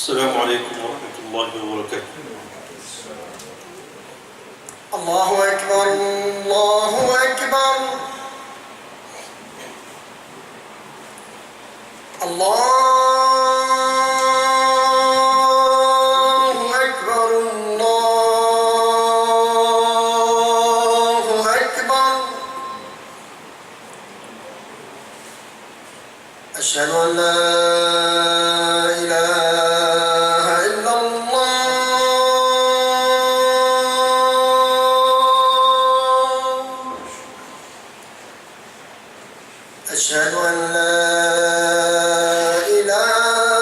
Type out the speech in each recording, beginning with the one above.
السلام عليكم ورحمة الله وبركاته. الله أكبر الله أكبر الله أكبر الله أكبر. أشهد أن لا أشهد أن لا إله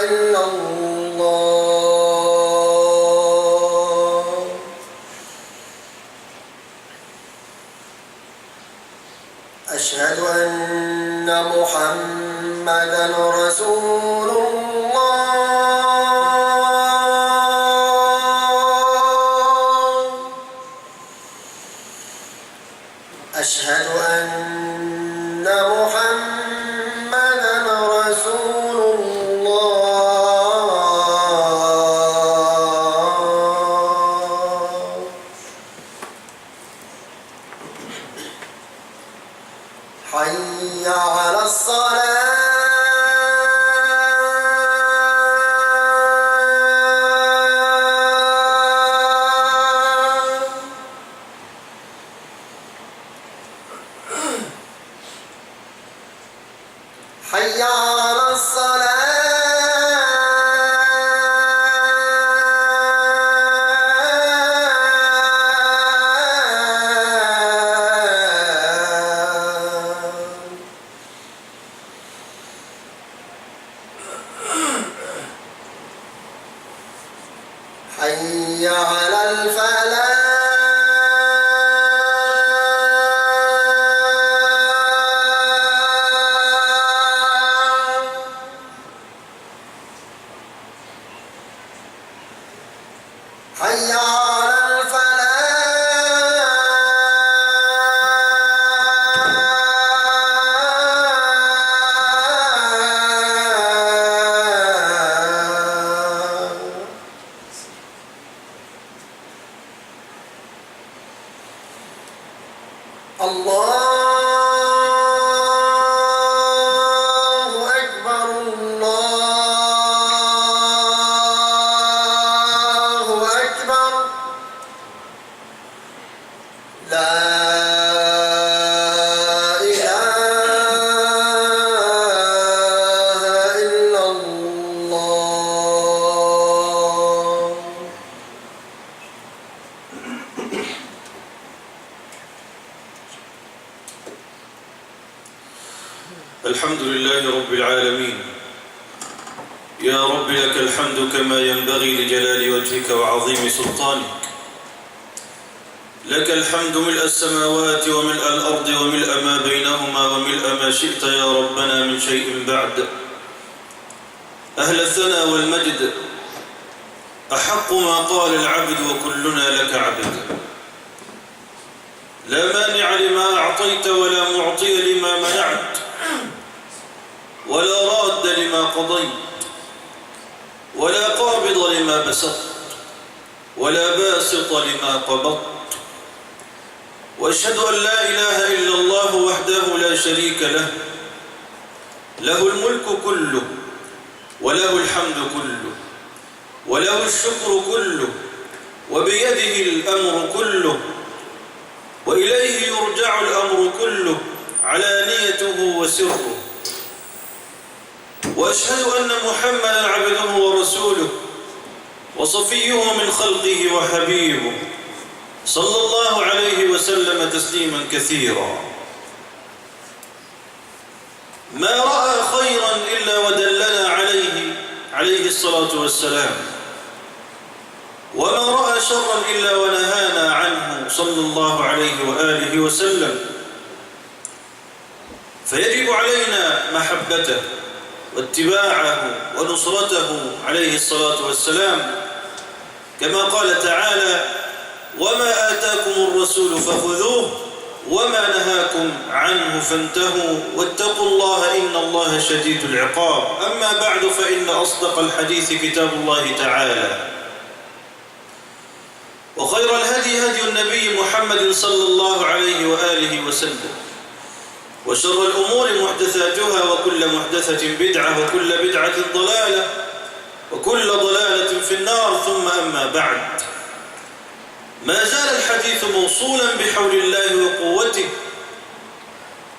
إلا الله. أشهد أن محمدًا رسول أشهد أن محمدًا رسول الله. حي على الصلاة. حي على الصلاة. حي على الفلاح. حي على الفلاح. الله أكبر الله أكبر. لا إله إلا الله. الحمد لله رب العالمين. يا رب لك الحمد كما ينبغي لجلال وجهك وعظيم سلطانك. لك الحمد ملء السماوات وملء الأرض وملء ما بينهما وملء ما شئت يا ربنا من شيء بعد. أهل الثناء والمجد، أحق ما قال العبد وكلنا لك عبد. لا مانع لما أعطيت ولا معطي لما منعت، ولا راد لما قضيت، ولا قابض لما بسطت، ولا باسط لما قبضت. وأشهد أن لا إله إلا الله وحده لا شريك له، له الملك كله وله الحمد كله وله الشكر كله وبيده الأمر كله وإليه يرجع الأمر كله علانيته وسره. وأشهد أن محمدًا عبده ورسوله وصفيه من خلقه وحبيبه، صلى الله عليه وسلم تسليمًا كثيرا. ما رأى خيرًا إلا ودلنا عليه الصلاة والسلام، وما رأى شرًا إلا ونهانا عنه صلى الله عليه وآله وسلم. فيجب علينا محبته واتباعه ونصرته عليه الصلاة والسلام، كما قال تعالى: وما آتاكم الرسول فخذوه وما نهاكم عنه فانتهوا واتقوا الله إن الله شديد العقاب. أما بعد فإن أصدق الحديث كتاب الله تعالى، وخير الهدي هدي النبي محمد صلى الله عليه وآله وسلم، وشر الأمور محدثاتها، وكل محدثة بدعة، وكل بدعة ضلالة، وكل ضلالة في النار. ثم أما بعد، ما زال الحديث موصولا بحول الله وقوته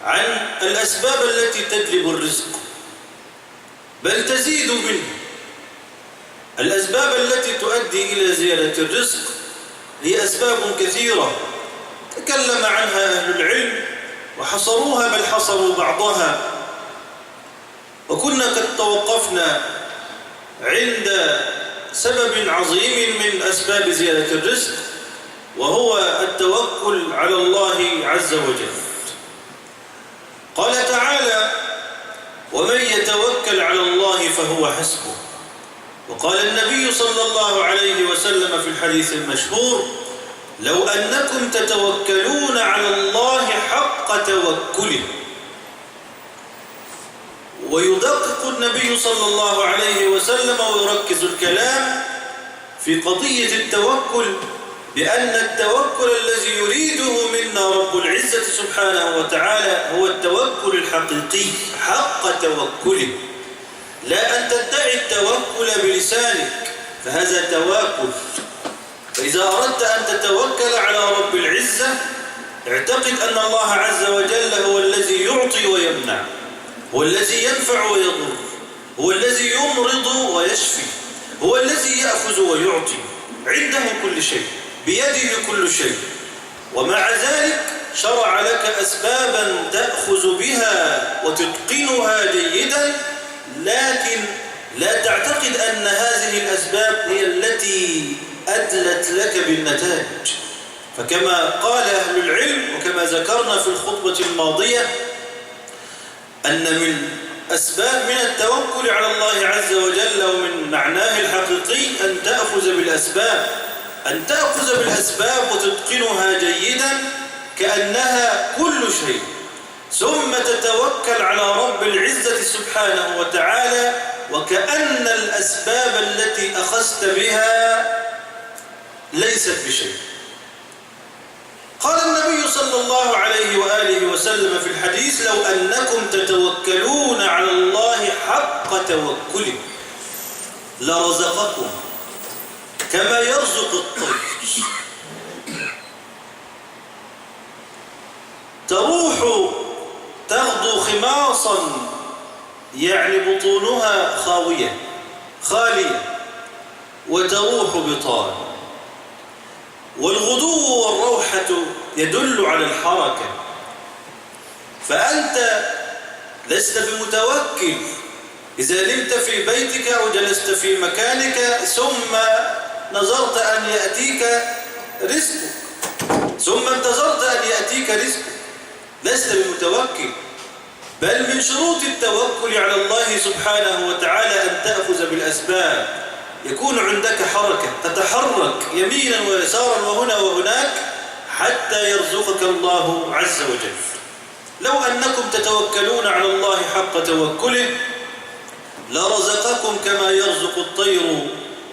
عن الأسباب التي تجلب الرزق بل تزيد منه. الأسباب التي تؤدي إلى زيادة الرزق هي أسباب كثيرة تكلم عنها أهل العلم وحصروها، بل حصروا بعضها، وكنا قد توقفنا عند سبب عظيم من أسباب زيادة الرزق، وهو التوكل على الله عز وجل. قال تعالى: ومن يتوكل على الله فهو حسبه. وقال النبي صلى الله عليه وسلم في الحديث المشهور: لو أنكم تتوكلون على الله حق توكله. ويدقق النبي صلى الله عليه وسلم ويركز الكلام في قضية التوكل بأن التوكل الذي يريده منا رب العزة سبحانه وتعالى هو التوكل الحقيقي حق توكله، لا أن تدعي التوكل بلسانك، فهذا تواكل. فإذا أردت أن تتوكل على رب العزة اعتقد أن الله عز وجل هو الذي يعطي ويمنع، هو الذي ينفع ويضر، هو الذي يمرض ويشفي، هو الذي يأخذ ويعطي، عنده كل شيء، بيده كل شيء. ومع ذلك شرع لك أسبابا تأخذ بها وتتقنها جيدا، لكن لا تعتقد أن هذه الأسباب هي التي أدلت لك بالنتائج. فكما قال أهل العلم وكما ذكرنا في الخطبة الماضية أن من أسباب من التوكل على الله عز وجل ومن معناه الحقيقي أن تأخذ بالأسباب، أن تأخذ بالأسباب وتتقنها جيدا كأنها كل شيء، ثم تتوكل على رب العزة سبحانه وتعالى وكأن الأسباب التي أخذت بها ليست بشيء. قال النبي صلى الله عليه وآله وسلم في الحديث: لو أنكم تتوكلون على الله حق توكله لرزقكم كما يرزق الطير، تروح تغدو خماصا، يعني بطونها خالية، وتروح بطان. والغدو والروحة يدل على الحركة، فأنت لست بمتوكل إذا نمت في بيتك أو جلست في مكانك ثم نظرت أن يأتيك رزقك، ثم انتظرت أن يأتيك رزقك، لست بمتوكل. بل من شروط التوكل على الله سبحانه وتعالى أن تأخذ بالأسباب، يكون عندك حركة، تتحرك يمينا ويسارا وهنا وهناك حتى يرزقك الله عز وجل. لو أنكم تتوكلون على الله حق توكله لرزقكم كما يرزق الطير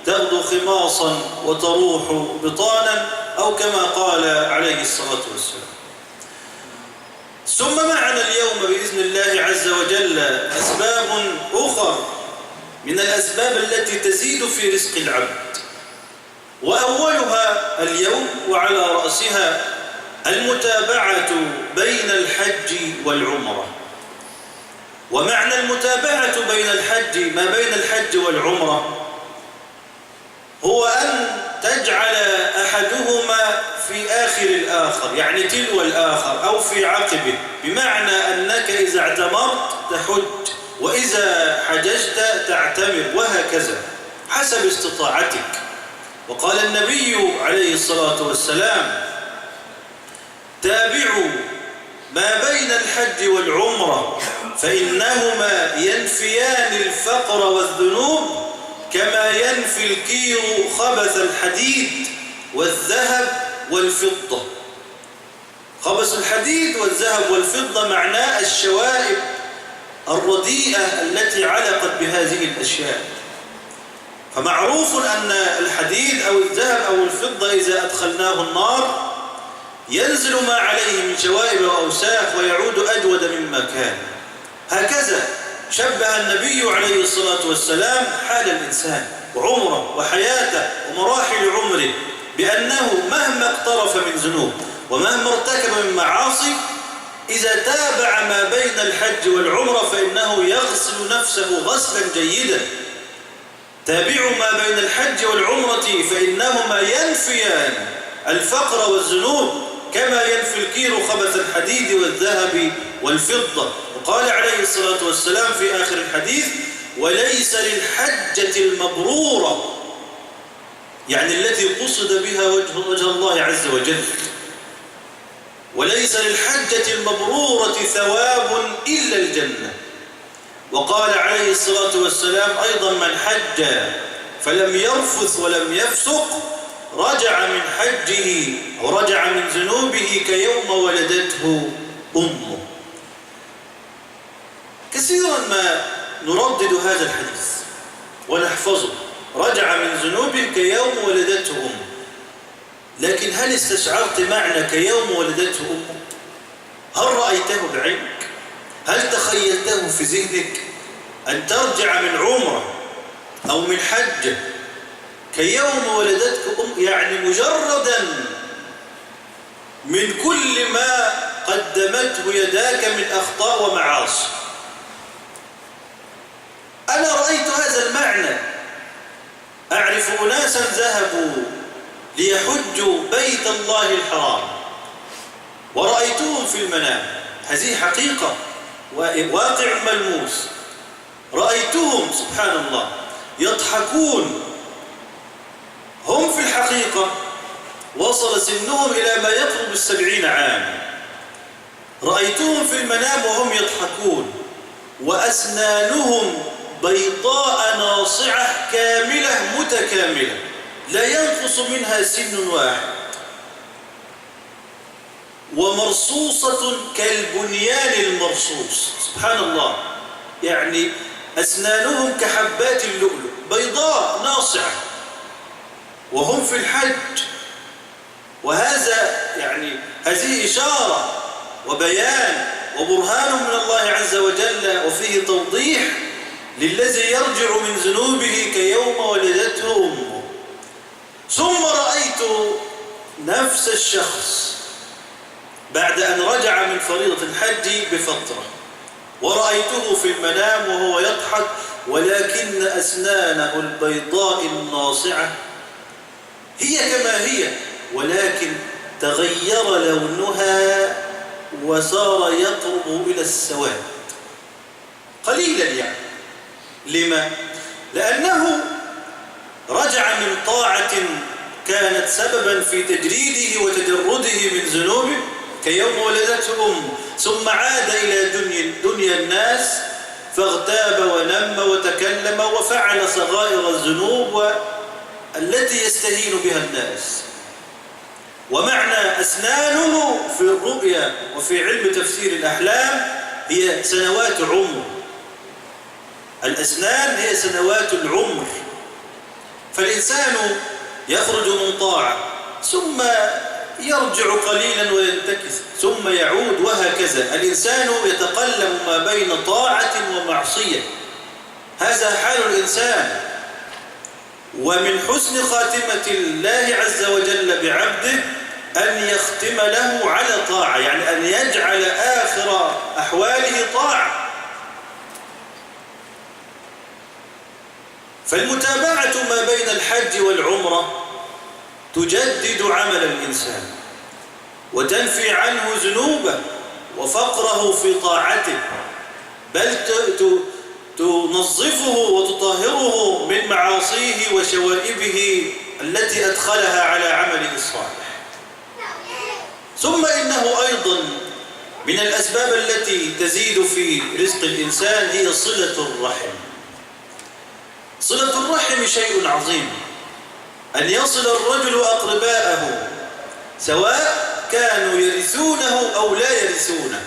تغدو خماصا وتروح بطانا، أو كما قال عليه الصلاة والسلام. ثم معنا اليوم بإذن الله عز وجل أسباب أخرى من الأسباب التي تزيد في رزق العبد، وأولها اليوم وعلى رأسها المتابعة بين الحج والعمرة. ومعنى المتابعة بين الحج، ما بين الحج والعمرة، هو أن تجعل أحدهما في آخر الآخر، يعني تلو الآخر أو في عقبه، بمعنى أنك إذا اعتمرت تحج، وإذا حججت تعتمر، وهكذا حسب استطاعتك. وقال النبي عليه الصلاة والسلام: تابعوا ما بين الحج والعمرة فإنهما ينفيان الفقر والذنوب كما ينفي الكير خبث الحديد والذهب والفضة. خبث الحديد والذهب والفضة معناه الشوائب الرديئة التي علقت بهذه الأشياء. فمعروف أن الحديد أو الذهب أو الفضة إذا أدخلناه النار ينزل ما عليه من شوائب وأوساخ ويعود أجود مما كان. هكذا شبه النبي عليه الصلاة والسلام حال الإنسان وعمره وحياته ومراحل عمره بأنه مهما اقترف من ذنوب ومهما ارتكب من معاصي إذا تابع ما بين الحج والعمرة فإنه يغسل نفسه غسلا جيدا. تابعوا ما بين الحج والعمرة فإنهما ينفيان الفقر والذنوب كما ينفي الكير خبث الحديد والذهب والفضة. وقال عليه الصلاة والسلام في آخر الحديث: وليس للحجة المبرورة، يعني التي قصد بها وجه الله عز وجل، وليس للحجة المبرورة ثواب إلا الجنة. وقال عليه الصلاة والسلام أيضا: من حج فلم يرفث ولم يفسق رجع من حجه ورجع من ذنوبه كيوم ولدته أمه. كثيرا ما نردد هذا الحديث ونحفظه: رجع من ذنوبه كيوم ولدته أمه. لكن هل استشعرت معنى كيوم ولدته أمه؟ هل رأيته بعينك؟ هل تخيلته في ذهنك أن ترجع من عمرة أو من حجة كيوم ولدتك يعني مجردا من كل ما قدمته يداك من أخطاء ومعاصي. أنا رأيت هذا المعنى. أعرف أناسا ذهبوا ليحجوا بيت الله الحرام ورأيتهم في المنام، هذه حقيقة واقع ملموس. رأيتهم سبحان الله يضحكون، هم في الحقيقة وصل سنهم إلى ما يقرب 70 عام. رأيتهم في المنام وهم يضحكون وأسنانهم بيضاء ناصعة كاملة متكاملة لا ينقص منها سن واحد، ومرصوصة كالبنيان المرصوص. سبحان الله، يعني أسنانهم كحبات اللؤلؤ بيضاء ناصعة وهم في الحج. وهذا يعني هذه إشارة وبيان وبرهان من الله عز وجل، وفيه توضيح للذي يرجع من ذنوبه كيوم ولدته أمه. ثم رأيت نفس الشخص بعد أن رجع من فريضة الحج بفترة، ورأيته في المنام وهو يضحك ولكن أسنانه البيضاء الناصعة هي كما هي، ولكن تغير لونها وصار يقرب إلى السواد قليلا. يعني لما؟ لأنه رجع من طاعة كانت سببا في تجريده وتجرده من ذنوبه كيوم ولدته أمه، ثم عاد إلى دنيا الناس فاغتاب ونم وتكلم وفعل صغائر الذنوب التي يستهين بها الناس. ومعنى أسنانه في الرؤيا وفي علم تفسير الأحلام هي سنوات عمر. الأسنان هي سنوات العمر. فالإنسان يخرج من طاعة ثم يرجع قليلا وينتكس ثم يعود، وهكذا الإنسان يتقلب ما بين طاعة ومعصية. هذا حال الإنسان. ومن حسن خاتمة الله عز وجل بعبده أن يختم له على طاعة، يعني أن يجعل آخر أحواله طاعة. فالمتابعة ما بين الحج والعمرة تجدد عمل الإنسان وتنفي عنه ذنوبه وفقره في طاعته، بل تنظفه وتطهره من معاصيه وشوائبه التي أدخلها على عمله الصالح. ثم إنه أيضا من الأسباب التي تزيد في رزق الإنسان هي صلة الرحم. صلة الرحم شيء عظيم، أن يصل الرجل أقرباءه سواء كانوا يرثونه أو لا يرثونه،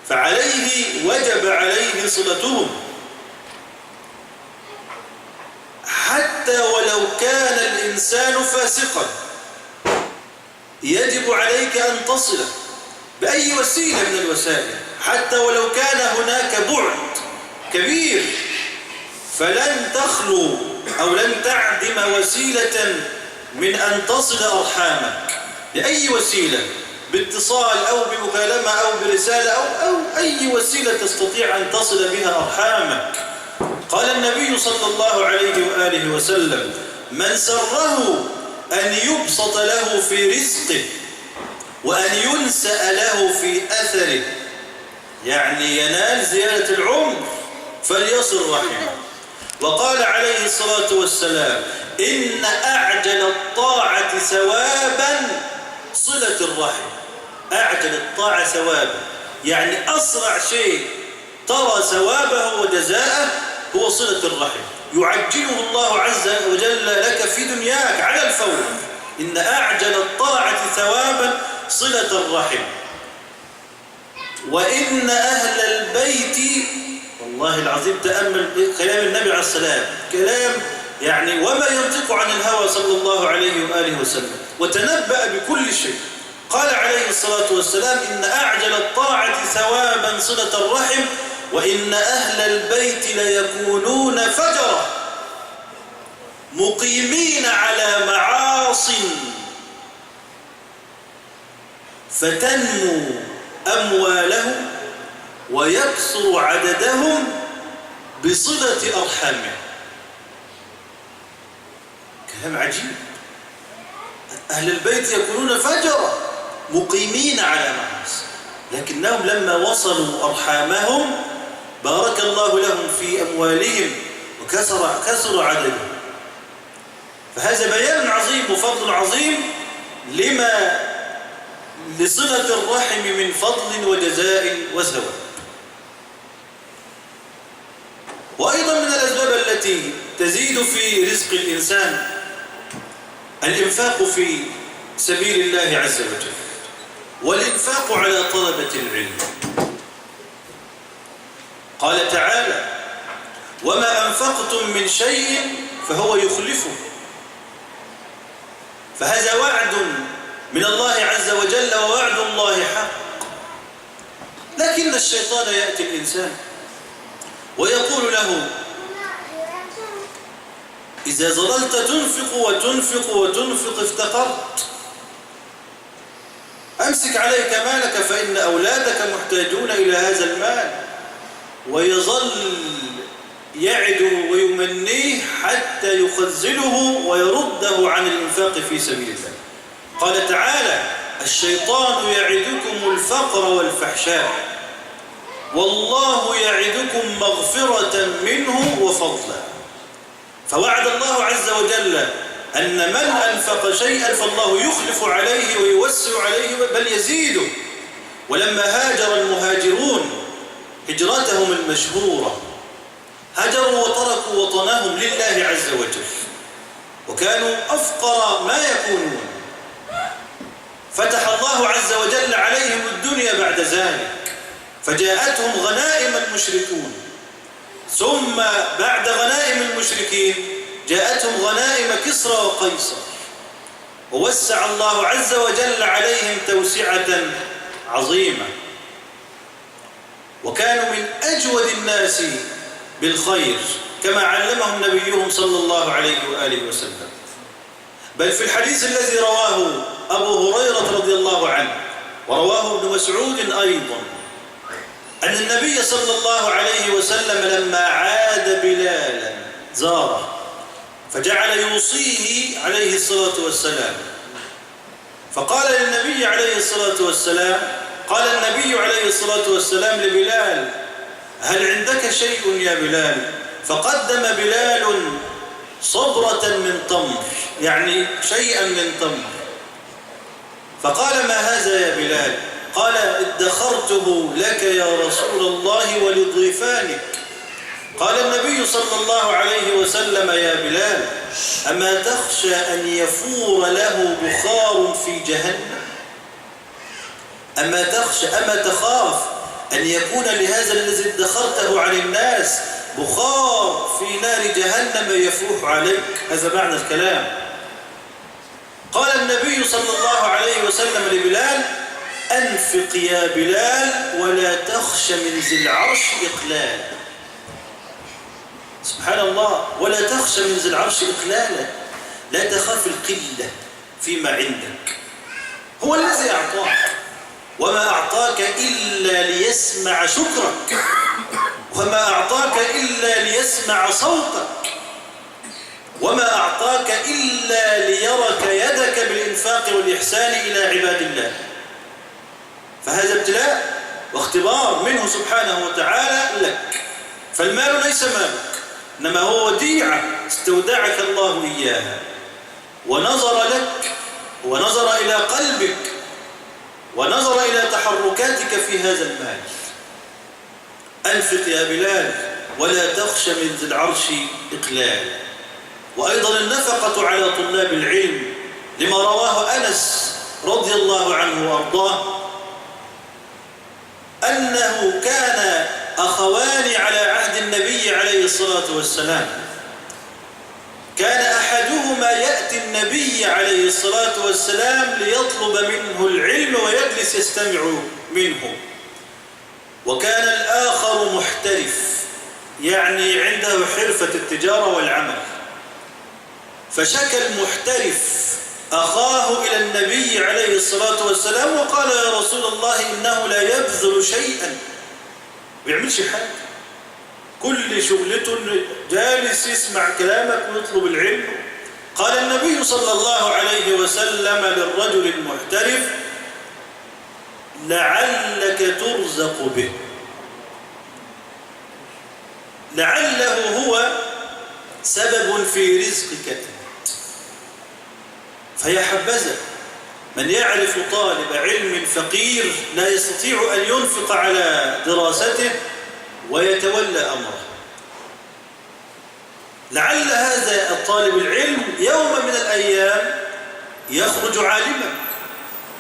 فعليه وجب عليه صلتهم، حتى ولو كان الإنسان فاسقا يجب عليك أن تصله بأي وسيلة من الوسائل، حتى ولو كان هناك بعد كبير، فلن تخلو أو لن تعدم وسيلة من أن تصل أرحامك بأي وسيلة، باتصال أو بمكالمة أو برسالة أو أي وسيلة تستطيع أن تصل بها أرحامك. قال النبي صلى الله عليه وآله وسلم: من سره أن يبسط له في رزقه وأن ينسأ له في أثره، يعني ينال زيادة العمر، فليصل رحمه. وقال عليه الصلاة والسلام: إن أعجل الطاعة ثوابا صلة الرحم. أعجل الطاعة ثوابا، يعني أسرع شيء ترى ثوابه وجزاءه هو صلة الرحم، يعجله الله عز وجل لك في دنياك على الفور. إن أعجل الطاعة ثوابا صلة الرحم. وإن أهل البيت، والله العظيم تأمل كلام النبي عليه السلام، كلام يعني وما ينطق عن الهوى صلى الله عليه وآله وسلم، وتنبأ بكل شيء. قال عليه الصلاة والسلام: إن أعجل الطاعة ثوابا صلة الرحم، وإن أهل البيت ليكونون فجرا مقيمين على معاصٍ فتنمو أموالهم ويكثر عددهم بصلة أرحامهم. كلام عجيب. أهل البيت يكونون فجرا مقيمين على معاصٍ، لكنهم لما وصلوا أرحامهم بارك الله لهم في أموالهم وكثر عددهم. فهذا بيان عظيم وفضل عظيم لما لصلة الرحم من فضل وجزاء وثواب. وأيضا من الأسباب التي تزيد في رزق الإنسان الإنفاق في سبيل الله عز وجل، والإنفاق على طلبة العلم. قال تعالى: وما أنفقتم من شيء فهو يخلفه. فهذا وعد من الله عز وجل ووعد الله حق. لكن الشيطان يأتي الإنسان ويقول له: إذا ظللت تنفق وتنفق وتنفق افتقرت، أمسك عليك مالك فإن أولادك محتاجون إلى هذا المال. ويظل يعد ويمنيه حتى يخزله ويرده عن الإنفاق في سبيل الله. قال تعالى: الشيطان يعدكم الفقر والفحشاء والله يعدكم مغفرة منه وفضلا. فوعد الله عز وجل أن من أنفق شيئا فالله يخلف عليه ويوسع عليه بل يزيده. ولما هاجر المهاجرون هجرتهم المشهورة، هجروا وتركوا وطنهم لله عز وجل، وكانوا أفقر ما يكونون، فتح الله عز وجل عليهم الدنيا بعد ذلك، فجاءتهم غنائم المشركون، ثم بعد غنائم المشركين جاءتهم غنائم كسرى وقيصر، ووسع الله عز وجل عليهم توسعة عظيمة، وكانوا من أجود الناس بالخير كما علمهم نبيهم صلى الله عليه وآله وسلم. بل في الحديث الذي رواه أبو هريرة رضي الله عنه ورواه ابن مسعود أيضا أن النبي صلى الله عليه وسلم لما عاد بلالا زاره فجعل يوصيه عليه الصلاة والسلام، فقال للنبي عليه الصلاة والسلام، قال النبي عليه الصلاة والسلام لبلال: هل عندك شيء يا بلال؟ فقدم بلال صبرة من تمر، يعني شيئا من تمر. فقال: ما هذا يا بلال؟ قال: ادخرته لك يا رسول الله ولضيفانك. قال النبي صلى الله عليه وسلم: يا بلال، أما تخشى أن يفور له بخار في جهنم؟ أما تخاف أن يكون لهذا الذي ادخرته عن الناس بخار في نار جهنم يفوح عليك؟ هذا معنى الكلام. قال النبي صلى الله عليه وسلم لبلال: أنفق يا بلال ولا تخش من ذي العرش إقلالا. سبحان الله، ولا تخش من ذي العرش إقلالا، لا تخاف القلة فيما عندك. هو الذي أعطاك، وما أعطاك إلا ليسمع شكرك، وما أعطاك إلا ليسمع صوتك، وما أعطاك إلا ليرك يدك بالإنفاق والإحسان إلى عباد الله. فهذا ابتلاء واختبار منه سبحانه وتعالى لك. فالمال ليس مالك، إنما هو وديعة استودعك الله إياها، ونظر لك ونظر إلى قلبك ونظر إلى تحركاتك في هذا المال. أنفق يا بلال ولا تخش من ذي العرش إقلال. وأيضا النفقة على طلاب العلم، لما رواه أنس رضي الله عنه وأرضاه أنه كان أخوان على عهد النبي عليه الصلاة والسلام، كان أحدهما يأتي النبي عليه الصلاة والسلام ليطلب منه العلم ويجلس يستمع منه، وكان الآخر محترف، يعني عنده حرفة التجارة والعمل. فشكى المحترف أخاه إلى النبي عليه الصلاة والسلام وقال: يا رسول الله، إنه لا يبذل شيئا، ما بيعملش حاجة، كل شغلته جالس يسمع كلامك ويطلب العلم. قال النبي صلى الله عليه وسلم للرجل المحترف: لعلك ترزق به، لعله هو سبب في رزقك أنت. فيا حبذا من يعرف طالب علم فقير لا يستطيع أن ينفق على دراسته ويتولى أمره. لعل هذا الطالب العلم يوم من الأيام يخرج عالما،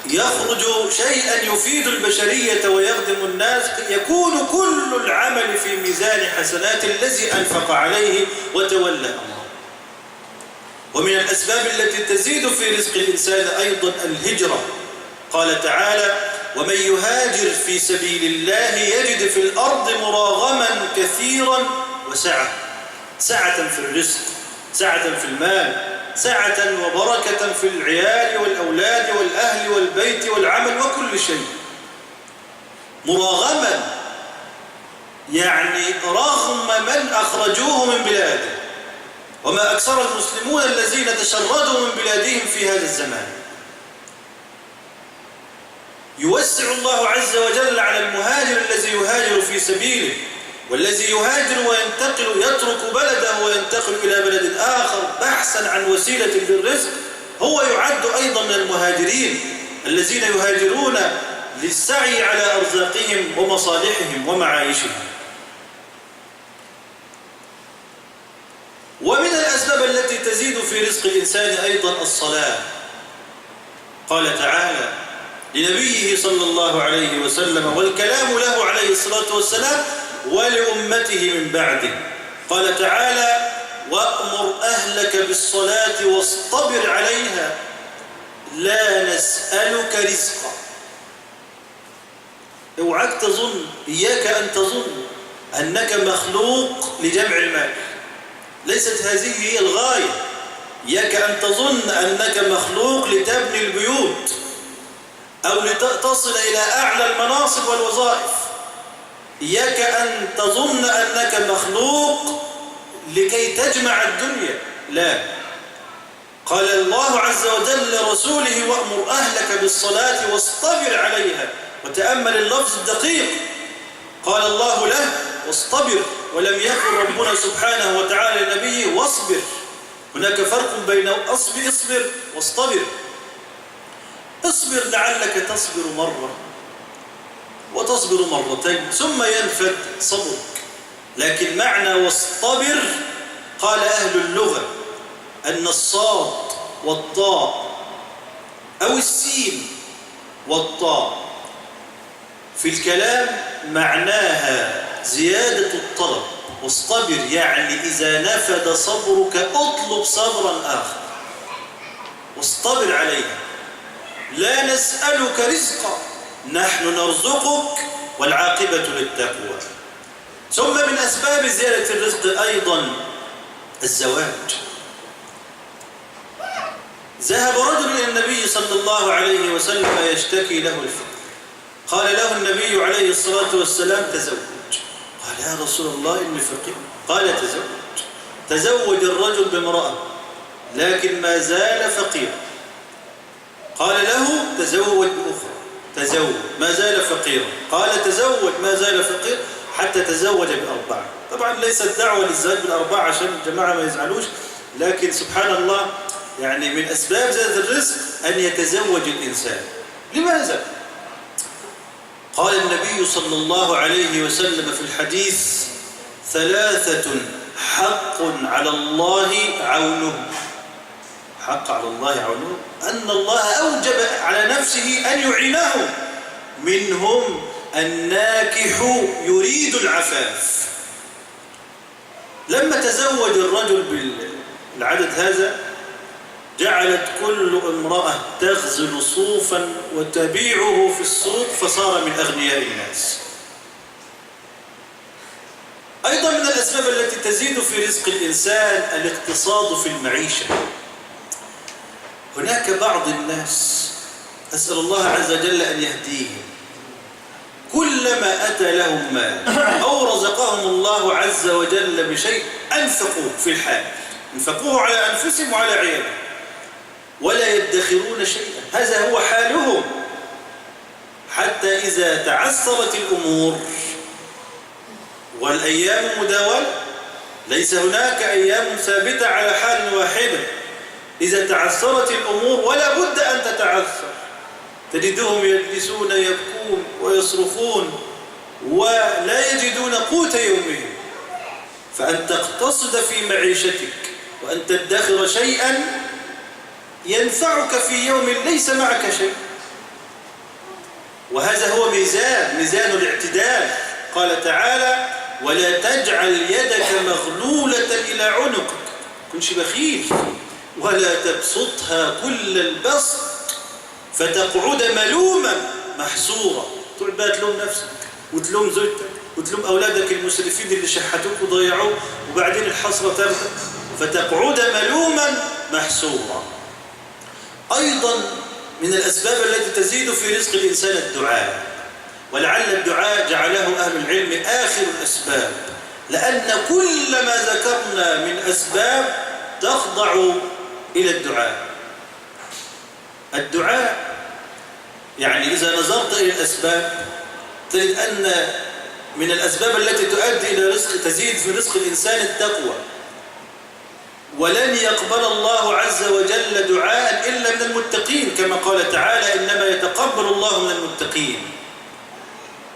يخرج شيئا يفيد البشرية ويخدم الناس، يكون كل العمل في ميزان حسنات الذي أنفق عليه وتولى أمره. ومن الأسباب التي تزيد في رزق الإنسان أيضا الهجرة. قال تعالى: ومن يهاجر في سبيل الله يجد في الأرض مراغما كثيرا وسعة، سعة في الرزق، سعة في المال، سعة وبركة في العيال والأولاد والأهل والبيت والعمل وكل شيء. مراغما يعني رغم من أخرجوه من بلاده، وما أكثر المسلمون الذين تشردوا من بلادهم في هذا الزمان. يوسع الله عز وجل على المهاجر الذي يهاجر في سبيله، والذي يهاجر وينتقل، يترك بلده وينتقل إلى بلد آخر بحثا عن وسيلة للرزق، هو يعد أيضا من المهاجرين الذين يهاجرون للسعي على أرزاقهم ومصالحهم ومعايشهم. ومن الأسباب التي تزيد في رزق الإنسان أيضا الصلاة. قال تعالى لنبيه صلى الله عليه وسلم، والكلام له عليه الصلاة والسلام ولأمته من بعده، قال تعالى: وأمر أهلك بالصلاة واصطبر عليها لا نسألك رزقا. اوعك تظن، إياك أن تظن أنك مخلوق لجمع المال، ليست هذه هي الغاية. إياك أن تظن أنك مخلوق لتبني البيوت أو لتصل إلى أعلى المناصب والوظائف. إياك أن تظن أنك مخلوق لكي تجمع الدنيا، لا. قال الله عز وجل لرسوله: وأمر أهلك بالصلاة واصطبر عليها. وتأمل اللفظ الدقيق، قال الله له: واصطبر، ولم يقل ربنا سبحانه وتعالى لنبيه: واصبر. هناك فرق بين اصبر واصطبر. اصبر لعلك تصبر مرة وتصبر مرتين ثم ينفد صبرك. لكن معنى واصطبر، قال أهل اللغة أن الصاد والطاء أو السين والطاء في الكلام معناها زيادة الطلب، واصطبر يعني إذا نفد صبرك اطلب صبرا آخر واصطبر عليه. لا نسألك رزقا نحن نرزقك والعاقبة للتقوى. ثم من أسباب زيادة الرزق أيضا الزواج. ذهب رجل إلى النبي صلى الله عليه وسلم يشتكي له الفقر. قال له النبي عليه الصلاة والسلام تزوج. قال يا رسول الله إني فقير. قال تزوج. تزوج الرجل بامرأة لكن ما زال فقيرا. قال له تزوج بأخرى. تزوج ما زال فقيرا. قال تزوج ما زال فقير حتى تزوج بأربعة. طبعا ليست دعوة للزواج بالأربعة عشان الجماعة ما يزعلوش، لكن سبحان الله يعني من أسباب زيادة الرزق أن يتزوج الإنسان. لماذا؟ قال النبي صلى الله عليه وسلم في الحديث ثلاثة حق على الله عونه. حق على الله عونه أن الله أوجب على نفسه أن يعينه. منهم الناكح يريد العفاف. لما تزوج الرجل بالعدد هذا جعلت كل امرأة تغزل صوفا وتبيعه في السوق فصار من أغنياء الناس. أيضا من الأسباب التي تزيد في رزق الإنسان الاقتصاد في المعيشة. هناك بعض الناس أسأل الله عز وجل أن يهديهم كلما أتى لهم مال أو رزقهم الله عز وجل بشيء أنفقوه في الحال، انفقوه على أنفسهم وعلى عيالهم ولا يدخرون شيئا. هذا هو حالهم حتى إذا تعثرت الأمور والأيام مداولة، ليس هناك أيام ثابتة على حال واحدة. إذا تعثرت الأمور ولا بد أن تتعثر، تجدهم يجلسون يبكون ويصرخون ولا يجدون قوت يومهم. فأن تقتصد في معيشتك وأن تدخر شيئا ينفعك في يوم ليس معك شيء. وهذا هو ميزان الاعتدال. قال تعالى ولا تجعل يدك مغلولة إلى عنقك، كنش بخيل، ولا تبسطها كل البسط فتقعد ملوما محسورا. تقعد بقى تلوم نفسك وتلوم زوجتك وتلوم أولادك المسرفين اللي شحتوك وضيعوك، وبعدين الحسرة ترتب فتقعد ملوما محسورا. أيضا من الأسباب التي تزيد في رزق الإنسان الدعاء، ولعل الدعاء جعله أهل العلم آخر الأسباب، لأن كل ما ذكرنا من أسباب تخضع إلى الدعاء. الدعاء يعني إذا نظرت إلى الأسباب تجد أن من الأسباب التي تؤدي إلى رزق تزيد في رزق الإنسان التقوى. ولن يقبل الله عز وجل دعاء إلا من المتقين، كما قال تعالى إنما يتقبل الله من المتقين.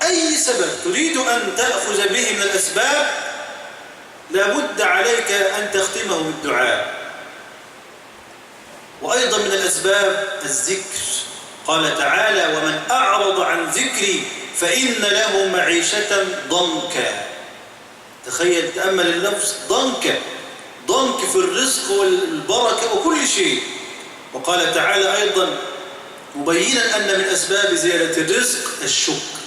أي سبب تريد أن تأخذ به من الأسباب لابد عليك أن تختمه بالدعاء. وأيضا من الأسباب الذكر. قال تعالى ومن أعرض عن ذكري فإن له معيشة ضنكا. تخيل تأمل اللفظ ضنكا، ضنك في الرزق والبركة وكل شيء. وقال تعالى أيضا مبينا أن من أسباب زيادة الرزق الشكر.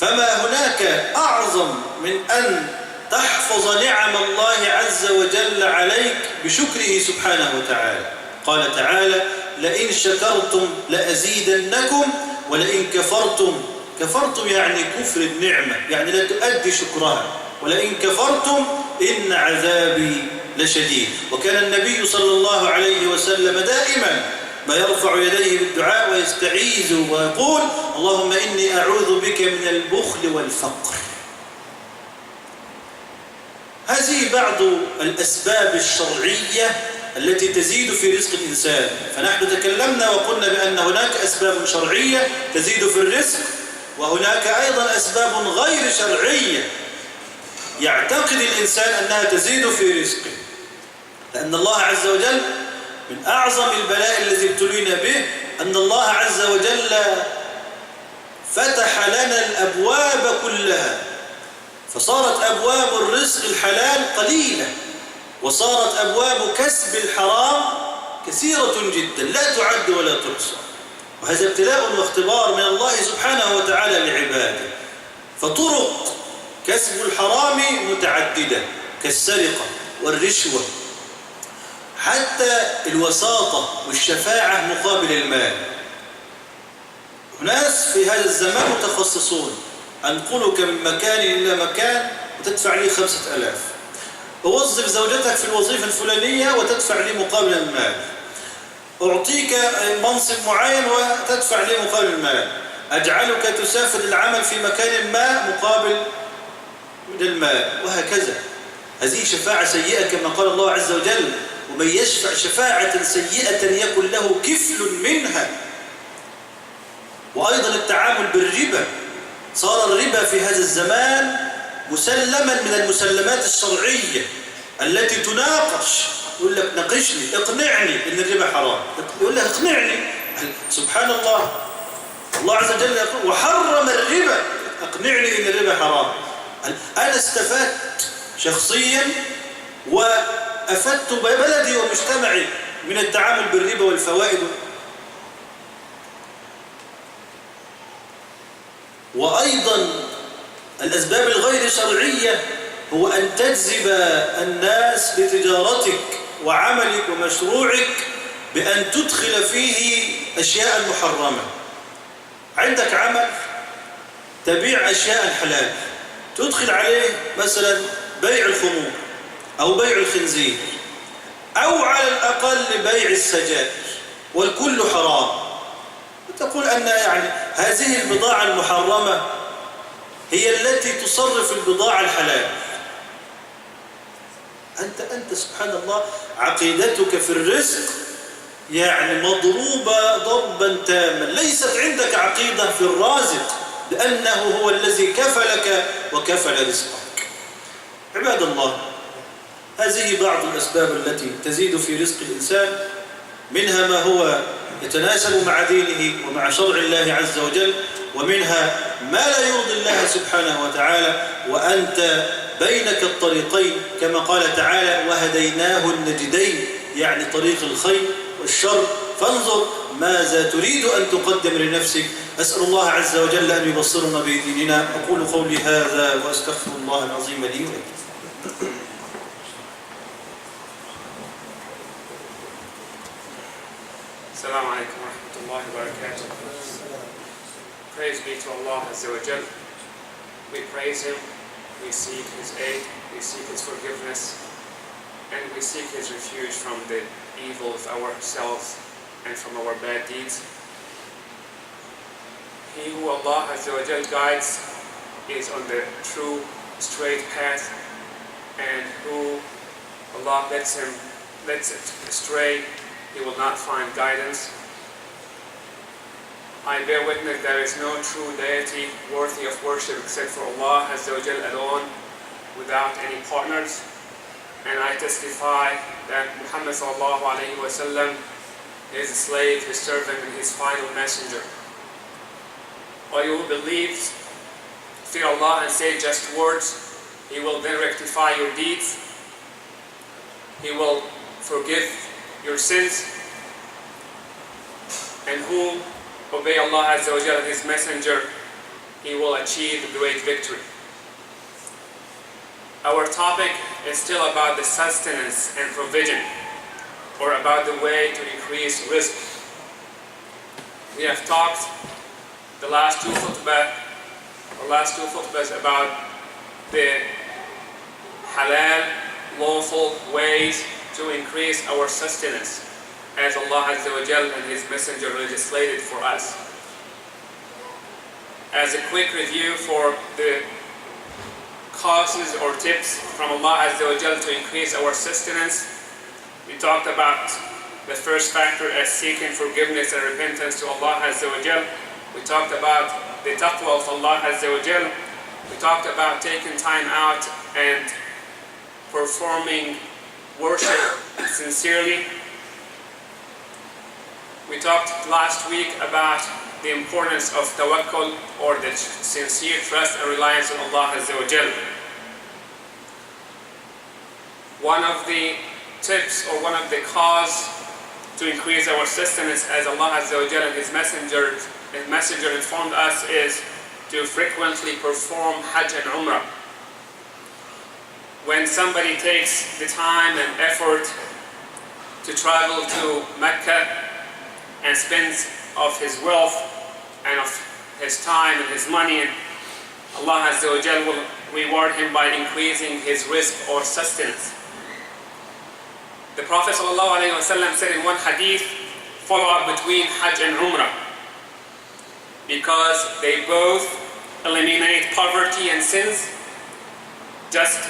فما هناك أعظم من أن تحفظ نعم الله عز وجل عليك بشكره سبحانه وتعالى. قال تعالى لئن شكرتم لأزيدنكم ولئن كفرتم. كفرتم يعني كفر النعمة، يعني لا تؤدي شكرها. ولئن كفرتم إن عذابي لشديد. وكان النبي صلى الله عليه وسلم دائما ما يرفع يديه بالدعاء ويستعيذ ويقول اللهم إني أعوذ بك من البخل والفقر. هذه بعض الأسباب الشرعية التي تزيد في رزق الإنسان. فنحن تكلمنا وقلنا بأن هناك أسباب شرعية تزيد في الرزق، وهناك أيضا أسباب غير شرعية يعتقد الإنسان أنها تزيد في رزقه. لأن الله عز وجل من أعظم البلاء الذي ابتلينا به أن الله عز وجل فتح لنا الأبواب كلها، فصارت أبواب الرزق الحلال قليلة، وصارت أبواب كسب الحرام كثيرة جدا لا تعد ولا تحصى. وهذا ابتلاء واختبار من الله سبحانه وتعالى لعباده. فطرق كسب الحرام متعددة كالسرقة والرشوة، حتى الوساطة والشفاعة مقابل المال. ناس في هذا الزمان متخصصون، أنقلك من مكان إلى مكان وتدفع لي 5000، أوظف زوجتك في الوظيفة الفلانية وتدفع لي مقابل المال، أعطيك منصب معين وتدفع لي مقابل المال، أجعلك تسافر العمل في مكان ما مقابل من المال، وهكذا. هذه شفاعة سيئة كما قال الله عز وجل: ومن يشفع شفاعة سيئة يكن له كفل منها. وأيضا التعامل بالربا، صار الربا في هذا الزمان مسلما من المسلمات الشرعية التي تناقش. يقول لك ناقشني، اقنعني ان الربا حرام، يقول لك اقنعني. سبحان الله، الله عز وجل يقول وحرم الربا، اقنعني ان الربا حرام. انا استفدت شخصيا وافدت بلدي ومجتمعي من التعامل بالربا والفوائد. وأيضا الأسباب الغير شرعية هو أن تجذب الناس بتجارتك وعملك ومشروعك بأن تدخل فيه أشياء محرمة. عندك عمل تبيع أشياء حلال، تدخل عليه مثلا بيع الخمور أو بيع الخنزير أو على الأقل بيع السجائر، والكل حرام. تقول أن يعني هذه البضاعة المحرمة هي التي تصرف البضاعة الحلال. أنت سبحان الله عقيدتك في الرزق يعني مضروبة ضربا تاما. ليست عندك عقيدة في الرازق لأنه هو الذي كفلك وكفل رزقك. عباد الله، هذه بعض الأسباب التي تزيد في رزق الإنسان، منها ما هو يتناسب مع دينه ومع شرع الله عز وجل، ومنها ما لا يرضي الله سبحانه وتعالى. وأنت بينك الطريقين كما قال تعالى: وهديناه النجدين، يعني طريق الخير والشر، فانظر ماذا تريد أن تقدم لنفسك. أسأل الله عز وجل أن يبصرنا بديننا. أقول قولي هذا وأستغفر الله العظيم لي ولكم. Assalamu alaikum wa rahmatullahi wa barakatuh. Praise be to Allah Azza wa Jal. We praise Him, we seek His aid, we seek His forgiveness, and we seek His refuge from the evil of ourselves and from our bad deeds. He who Allah Azza wa Jal guides is on the true, straight path, and who Allah lets it astray, he will not find guidance. I bear witness there is no true deity worthy of worship except for Allah Azza wa Jal alone, without any partners. And I testify that Muhammad sallallahu alayhi wa sallam is a slave, his servant, and his final messenger. All you who believe, fear Allah and say just words, He will then rectify your deeds. He will forgive your sins, and who obey Allah Azza wa Jalla and His Messenger, he will achieve great victory. Our topic is still about the sustenance and provision, or about the way to increase rizq. We have talked the last two khutbahs about the halal, lawful ways to increase our sustenance, as Allah Azza wa Jal and His Messenger legislated for us. As a quick review for the causes or tips from Allah Azza wa Jal to increase our sustenance, we talked about the first factor as seeking forgiveness and repentance to Allah Azza wa Jal. We talked about the taqwa of Allah Azza wa Jal. We talked about taking time out and performing worship sincerely. We talked last week about the importance of tawakkul, or the sincere trust and reliance on Allah Azza wa Jal. One of the tips, or one of the cause to increase our sustenance, as Allah Azza wa Jal and His Messenger informed us, is to frequently perform Hajj and Umrah. When somebody takes the time and effort to travel to Mecca and spends of his wealth and of his time and his money, Allah Azza wa Jal will reward him by increasing his rizq or sustenance. The Prophet ﷺ said in one hadith, follow up between Hajj and Umrah, because they both eliminate poverty and sins, just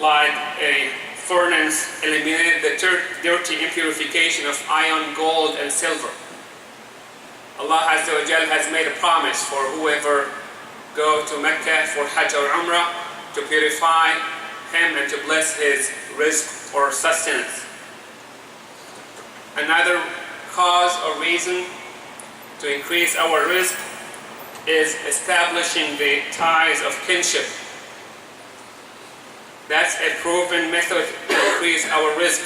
like a furnace eliminated the dirty impurification of iron, gold, and silver. Allah Azza wa Jal has made a promise for whoever go to Mecca for Hajj or Umrah to purify him and to bless his rizq or sustenance. Another cause or reason to increase our rizq is establishing the ties of kinship. That's a proven method to increase our rizq,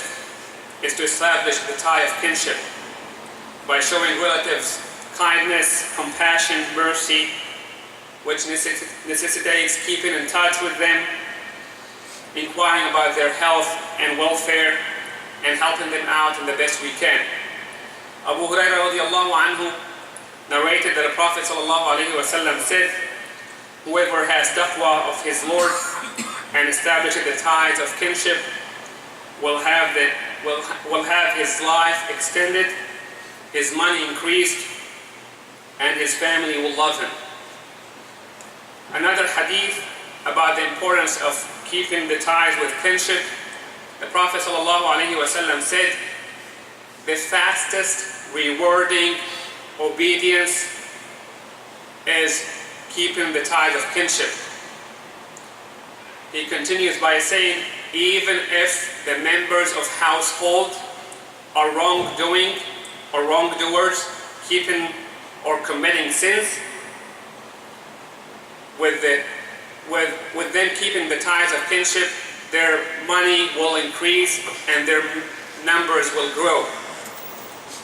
is to establish the tie of kinship by showing relatives kindness, compassion, mercy, which necessitates keeping in touch with them, inquiring about their health and welfare, and helping them out in the best we can. Abu Hurairah radiallahu anhu narrated that the Prophet ﷺ said, whoever has taqwa of his Lord and establishes the ties of kinship will have his life extended, his money increased, and his family will love him. Another hadith about the importance of keeping the ties with kinship, the Prophet ﷺ said, the fastest rewarding obedience is keeping the ties of kinship. He continues by saying, even if the members of household are wrongdoing or wrongdoers, keeping or committing sins, with them keeping the ties of kinship, their money will increase and their numbers will grow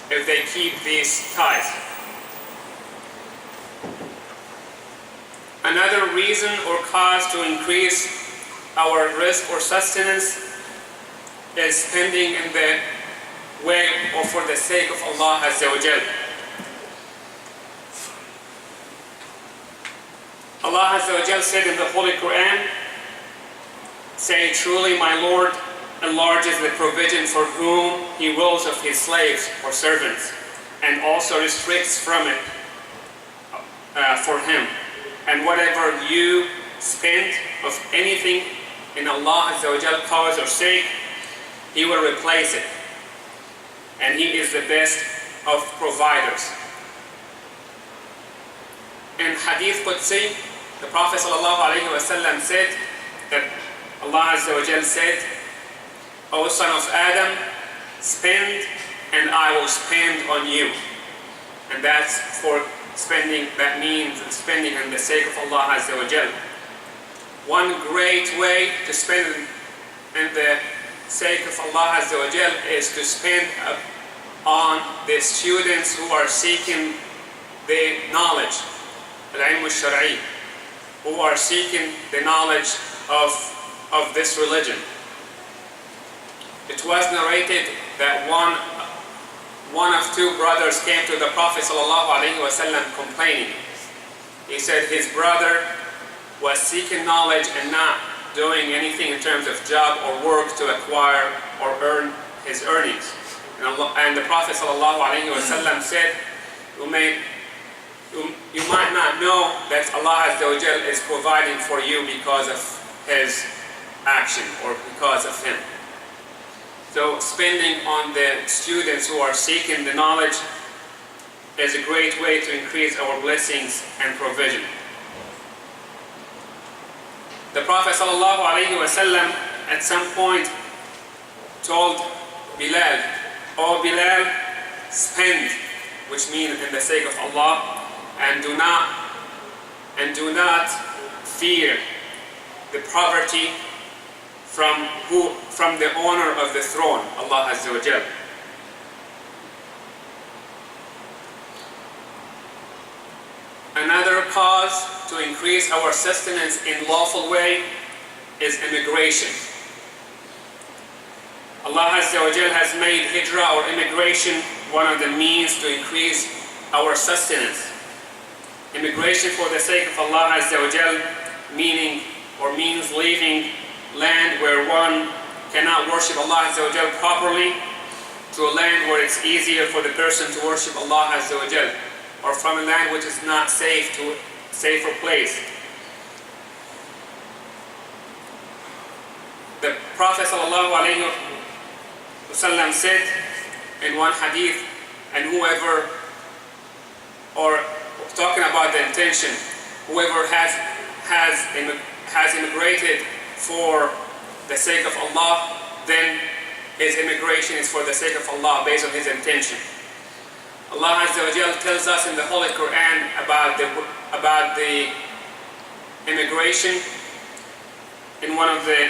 if they keep these ties. Another reason or cause to increase our rizq or sustenance is spending in the way or for the sake of Allah Azza wa Jal. Allah Azza wa Jal said in the Holy Quran, say, truly my Lord enlarges the provision for whom He wills of His slaves or servants, and also restricts from it for Him. And whatever you spend of anything in Allah Azza wa Jal cause or sake, He will replace it. And He is the best of providers. In Hadith Qudsi, the Prophet ﷺ said that Allah Azza wa Jal said, O son of Adam, spend and I will spend on you. And that's for spending, that means spending in the sake of Allah Azza wa Jal. One great way to spend in the sake of Allah Azza wa Jal is to spend on the students who are seeking the knowledge, al-ilm al-shar'i, who are seeking the knowledge of this religion. It was narrated that one of two brothers came to the Prophet ﷺ complaining. He said his brother was seeking knowledge and not doing anything in terms of job or work to acquire or earn his earnings. And the Prophet ﷺ said, you might not know that Allah Azza wa Jal is providing for you because of His action or because of Him. So spending on the students who are seeking the knowledge is a great way to increase our blessings and provision. The Prophet ﷺ at some point told Bilal, "O Bilal, spend which means in the sake of Allah, and do not fear the poverty from the owner of the throne, Allah Azza wa Jal. Another cause to increase our sustenance in lawful way is immigration. Allah Azza wa Jal has made hijrah or immigration one of the means to increase our sustenance. Immigration for the sake of Allah Azza wa Jal means leaving land where one cannot worship Allah Azza wa Jal properly to a land where it's easier for the person to worship Allah Azza wa Jal, or from a land which is not safe to a safer place. The Prophet ﷺ said in one hadith, and whoever, or talking about the intention, whoever has immigrated for the sake of Allah, then his immigration is for the sake of Allah based on his intention. Allah Azza wa Jal tells us in the Holy Quran about the immigration. In one of the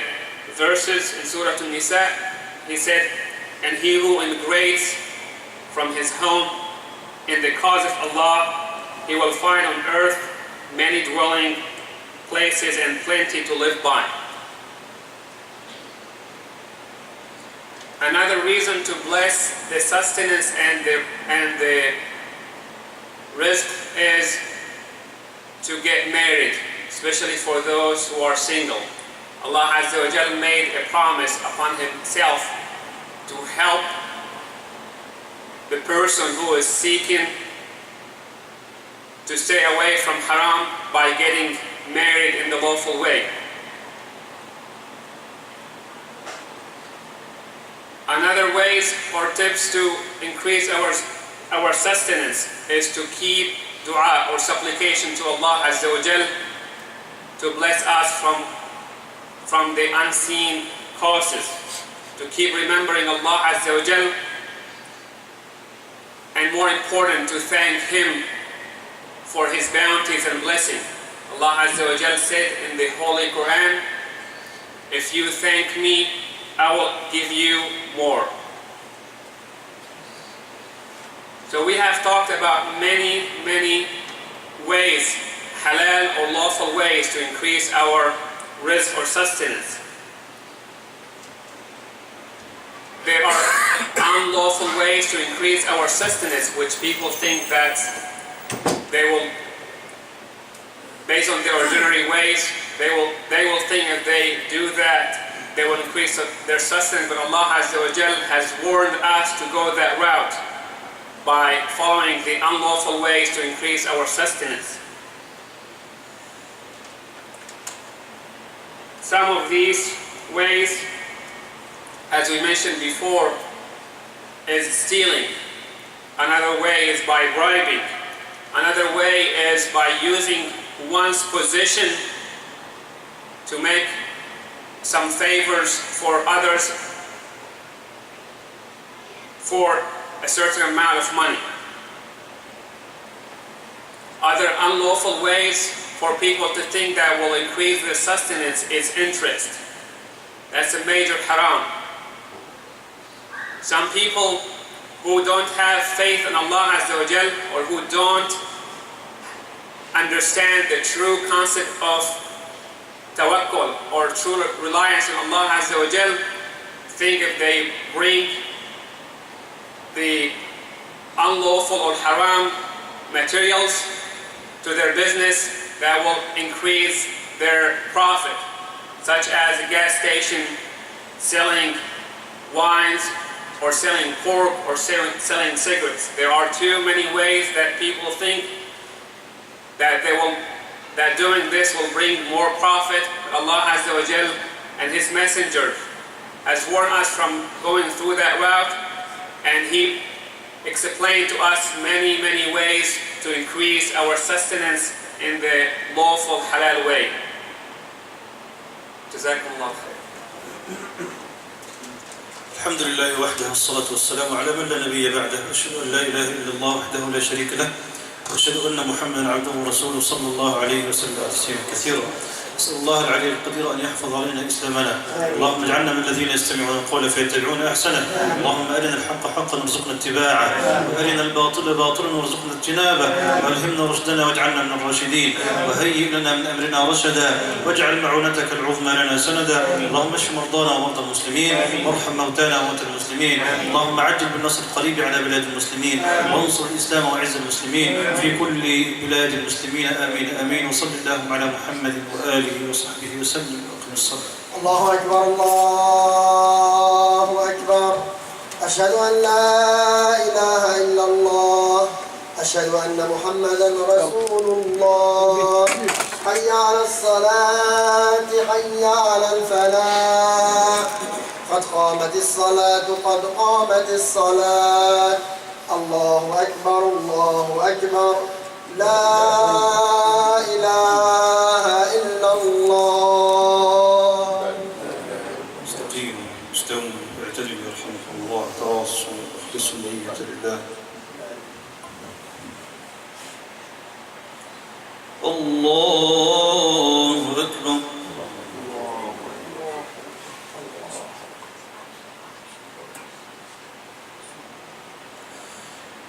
verses in Surah An-Nisa, he said, "And he who immigrates from his home in the cause of Allah, he will find on earth many dwelling places and plenty to live by." Another reason to bless the sustenance and the rizq is to get married, especially for those who are single. Allah Azza wa Jal made a promise upon himself to help the person who is seeking to stay away from haram by getting married in the lawful way. Another ways or tips to increase our sustenance is to keep dua or supplication to Allah Azza wa Jal to bless us from the unseen causes, to keep remembering Allah Azza wa Jal, and more important, to thank Him for His bounties and blessing. Allah Azza wa Jal said in the Holy Quran, "If you thank me, I will give you more." So we have talked about many ways, halal or lawful ways, to increase our rizq or sustenance. There are unlawful ways to increase our sustenance, which people think that they will, based on their ordinary ways, they will think if they do that, they will increase their sustenance. But Allah Azza wa Jal has warned us to go that route by following the unlawful ways to increase our sustenance. Some of these ways, as we mentioned before, is stealing. Another way is by bribing. Another way is by using one's position to make some favors for others for a certain amount of money. Other unlawful ways for people to think that will increase their sustenance is interest. That's a major haram. Some people who don't have faith in Allah Azza wa Jal, or who don't understand the true concept of tawakkul or true reliance on Allah Azza wa Jal, think if they bring the unlawful or haram materials to their business, that will increase their profit, such as a gas station selling wines, or selling pork, or selling cigarettes. There are too many ways that people think that doing this will bring more profit. Allah Azza wa Jal and His Messenger has warned us from going through that route, and He explained to us many ways to increase our sustenance in the lawful halal way. Jazakumullah khair. الحمد لله وحده والصلاة والسلام على من لا نبي بعده، أشهد أن لا إله إلا الله وحده لا شريك له، وأشهد أن محمدا عبده ورسوله صلى الله عليه وسلم تسليما كثيرا. نسأل الله العلي القدير أن يحفظ علينا إسلامنا. اللهم اجعلنا من الذين يستمعون القول فيتبعون أحسنه. اللهم أرنا الحق حقا وارزقنا اتباعه، وأرنا الباطل باطلا وارزقنا اجتنابه، وألهمنا رشدنا واجعلنا من الراشدين، وهيئ لنا من أمرنا رشدا، واجعل معونتك العظمى لنا سندا. اللهم اشف مرضانا ومرضى المسلمين، وارحم موتانا وموتى المسلمين. اللهم عجل بالنصر القريب على بلاد المسلمين، وانصر الإسلام وأعز المسلمين في كل بلاد المسلمين. آمين آمين. وصل اللهم على محمد وآله وصحبه وسلم. وأقم الصلاة. الله أكبر الله أكبر. أشهد أن لا إله إلا الله. أشهد أن محمدا رسول الله. حي على الصلاة حي على الفلاح. قد قامت الصلاة قد قامت الصلاة. الله أكبر الله أكبر. لا إله إلا الله. استقيموا استووا اعتدلوا يرحمكم الله. تواصوا واخلصوا النية لله. الله أكبر.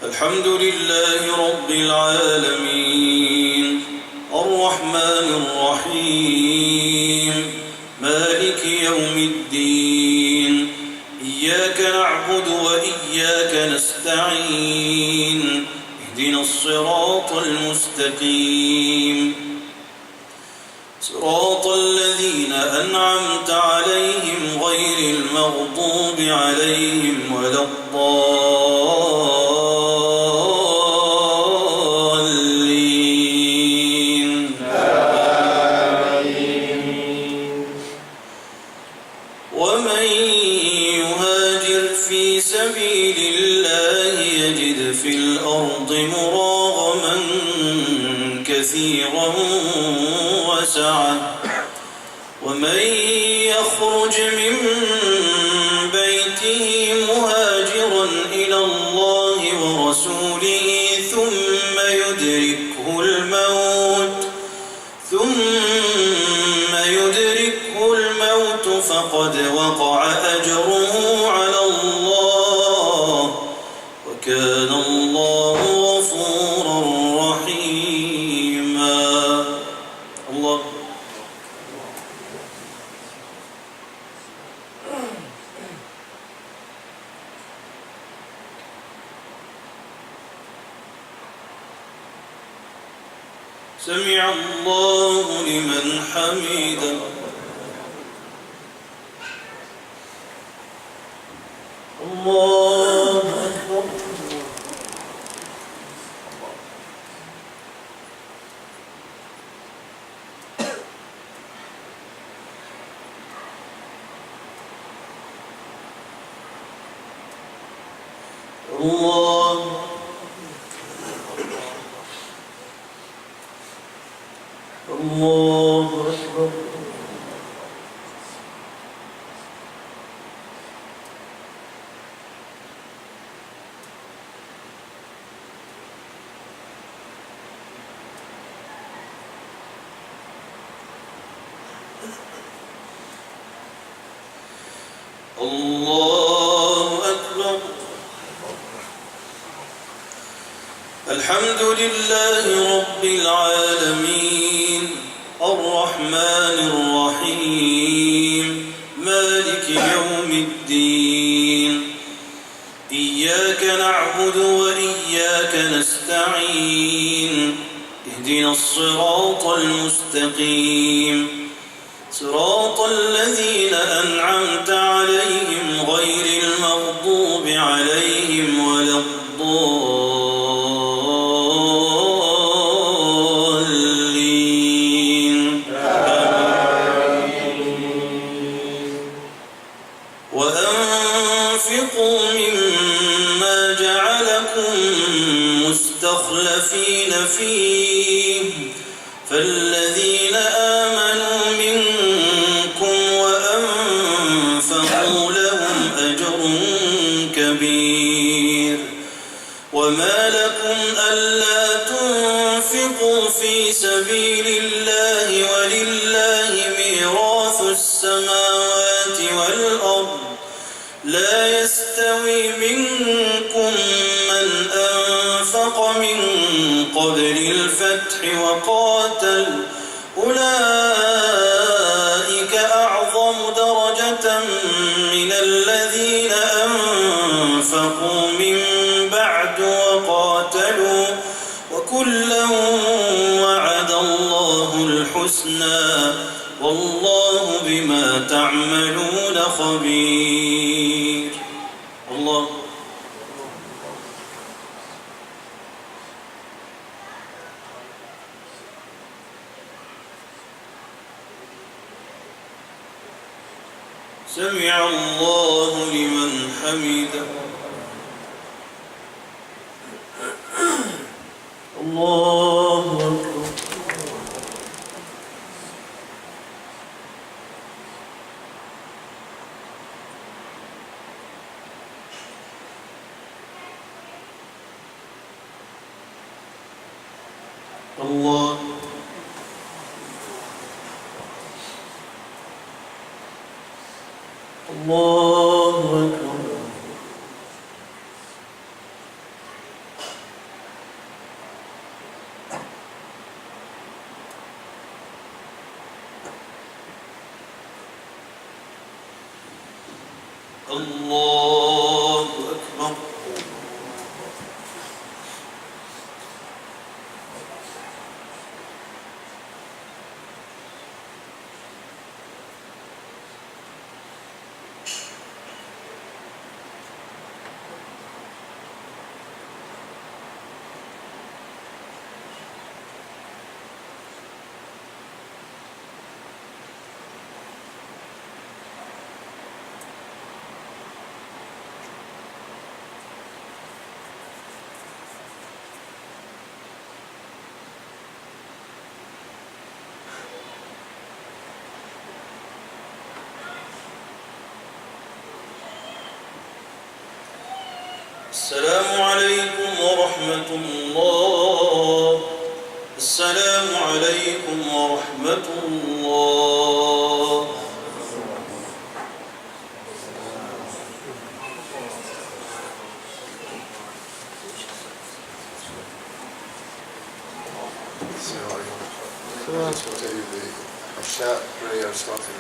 الحمد لله رب العالمين الرحمن الرحيم مالك يوم الدين. إياك نعبد وإياك نستعين. اهدنا الصراط المستقيم صراط الذين أنعمت عليهم غير المغضوب عليهم ولا الضالين. ومن يهاجر في سبيل الله يجد في الأرض مراغما كثيرا وسعة. ومن يخرج من بيته مهاجرا إلى الله ورسوله ثم يدركه الموت فقد وقع أجره على الله، وكان الله غفورا رحيما. الله. سمع الله لمن حمده. الله أكبر. الله الله أكبر. الله أكبر. الحمد لله رب العالمين الرحمن الرحيم مالك يوم الدين. إياك نعبد وإياك نستعين. اهدنا الصراط المستقيم صراط الذين أنعمت عليهم غير المغضوب عليهم ولا الضالين. وأنفقوا مما جعلكم مستخلفين فيه فالذين آمنوا منكم وأنفقوا لهم أجر ألا تنفقوا في سبيل الله ولله ميراث السماوات والأرض لا يستوي منكم من أنفق من قبل الفتح وقاتل أولئك أعظم درجة من الذين أنفقوا من بعد وقاتلوا وكلا وعد الله الحسنى والله بما تعملون خبير. الله سمع الله لمن حمده. الله أكبر. الله الله أكبر. الله أكبر. السلام عليكم ورحمة الله. السلام عليكم ورحمة الله. So I'll tell you the Hashat prayer starting this.